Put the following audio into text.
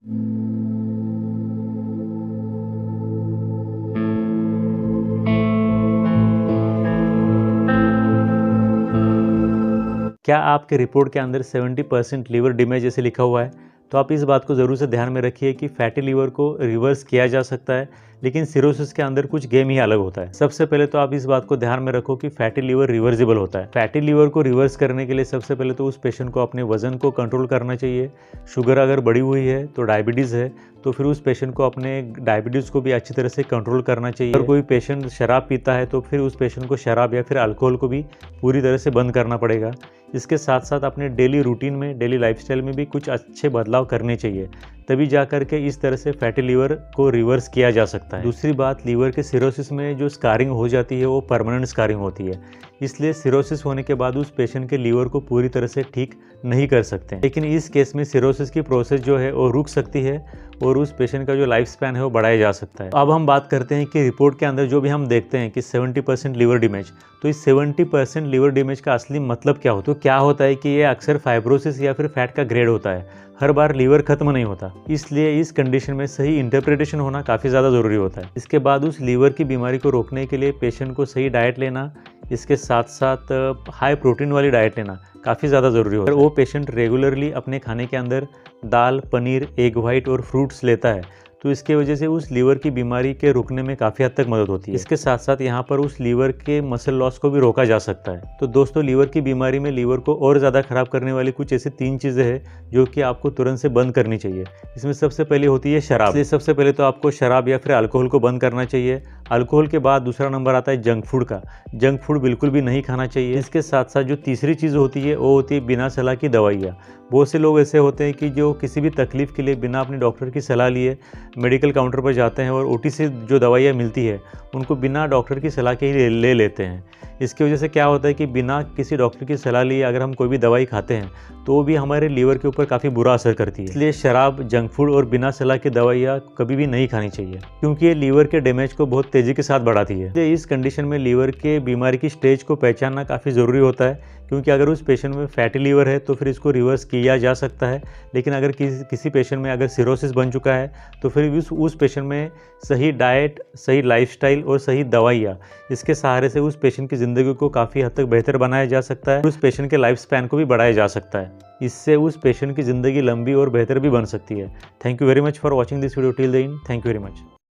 क्या आपके रिपोर्ट के अंदर 70% लीवर डैमेज ऐसे लिखा हुआ है, तो आप इस बात को ज़रूर से ध्यान में रखिए कि फैटी लीवर को रिवर्स किया जा सकता है, लेकिन सिरोसिस के अंदर कुछ गेम ही अलग होता है। सबसे पहले तो आप इस बात को ध्यान में रखो कि फैटी लीवर रिवर्सिबल होता है। फैटी लीवर को रिवर्स करने के लिए सबसे पहले तो उस पेशेंट को अपने वजन को कंट्रोल करना चाहिए। शुगर अगर बढ़ी हुई है तो डायबिटीज़ है तो फिर उस पेशेंट को अपने डायबिटीज़ को भी अच्छी तरह से कंट्रोल करना चाहिए। अगर कोई पेशेंट शराब पीता है तो फिर उस पेशेंट को शराब या फिर अल्कोहल को भी पूरी तरह से बंद करना पड़ेगा। इसके साथ साथ अपने डेली रूटीन में, डेली लाइफस्टाइल में भी कुछ अच्छे बदलाव करने चाहिए, तभी जा कर के इस तरह से फैटी लीवर को रिवर्स किया जा सकता है। दूसरी बात, लीवर के सिरोसिस में जो स्कारिंग हो जाती है वो परमानेंट स्कारिंग होती है, इसलिए सिरोसिस होने के बाद उस पेशेंट के लीवर को पूरी तरह से ठीक नहीं कर सकते। लेकिन इस केस में सिरोसिस की प्रोसेस जो है वो रुक सकती है और उस पेशेंट का जो लाइफ स्पैन है वो बढ़ाया जा सकता है। अब हम बात करते हैं कि रिपोर्ट के अंदर जो भी हम देखते हैं कि 70% लीवर डैमेज, तो इस 70% लीवर डैमेज का असली मतलब क्या होता है? तो क्या होता है कि ये अक्सर फाइब्रोसिस या फिर फैट का ग्रेड होता है, हर बार लीवर खत्म नहीं होता। इसलिए इस कंडीशन में सही इंटरप्रिटेशन होना काफ़ी ज़्यादा ज़रूरी होता है। इसके बाद उस लीवर की बीमारी को रोकने के लिए पेशेंट को सही डाइट लेना, इसके साथ साथ हाई प्रोटीन वाली डाइट लेना काफ़ी ज़्यादा ज़रूरी होता है। अगर वो पेशेंट रेगुलरली अपने खाने के अंदर दाल, पनीर, एग वाइट और फ्रूट्स लेता है तो इसके वजह से उस लीवर की बीमारी के रुकने में काफ़ी हद तक मदद होती है। इसके साथ साथ यहाँ पर उस लीवर के मसल लॉस को भी रोका जा सकता है। तो दोस्तों, लीवर की बीमारी में लीवर को और ज़्यादा खराब करने वाली कुछ ऐसी 3 चीज़ें हैं जो कि आपको तुरंत से बंद करनी चाहिए। इसमें सबसे पहले होती है शराब। इसलिए सबसे पहले तो आपको शराब या फिर अल्कोहल को बंद करना चाहिए। अल्कोहल के बाद दूसरा नंबर आता है जंक फूड का। जंक फूड बिल्कुल भी नहीं खाना चाहिए। इसके साथ साथ जो तीसरी चीज़ होती है वो होती है बिना सलाह की दवाइयाँ। बहुत से लोग ऐसे होते हैं कि जो किसी भी तकलीफ़ के लिए बिना अपने डॉक्टर की सलाह लिए मेडिकल काउंटर पर जाते हैं और ओटी से जो दवाइयाँ मिलती है उनको बिना डॉक्टर की सलाह के ही ले लेते हैं। इसकी वजह से क्या होता है कि बिना किसी डॉक्टर की सलाह लिए अगर हम कोई भी दवाई खाते हैं तो वो भी हमारे लीवर के ऊपर काफ़ी बुरा असर करती है। इसलिए शराब, जंक फूड और बिना सलाह की दवाइयाँ कभी भी नहीं खानी चाहिए, क्योंकि ये लीवर के डैमेज को बहुत तेज़ी के साथ बढ़ाती है। इसलिए इस कंडीशन में लीवर के बीमारी की स्टेज को पहचानना काफ़ी ज़रूरी होता है, क्योंकि अगर उस पेशेंट में फैटी लीवर है तो फिर इसको रिवर्स किया जा सकता है। लेकिन अगर किसी पेशेंट में अगर सिरोसिस बन चुका है तो फिर उस पेशेंट में सही डाइट, सही लाइफस्टाइल और सही दवाइयाँ, इसके सहारे से उस पेशेंट की ज़िंदगी को काफ़ी हद तक बेहतर बनाया जा सकता है। उस पेशेंट के लाइफ स्पैन को भी बढ़ाया जा सकता है। इससे उस पेशेंट की ज़िंदगी लंबी और बेहतर भी बन सकती है। Thank you very much for watching this video till the end. Thank you very much.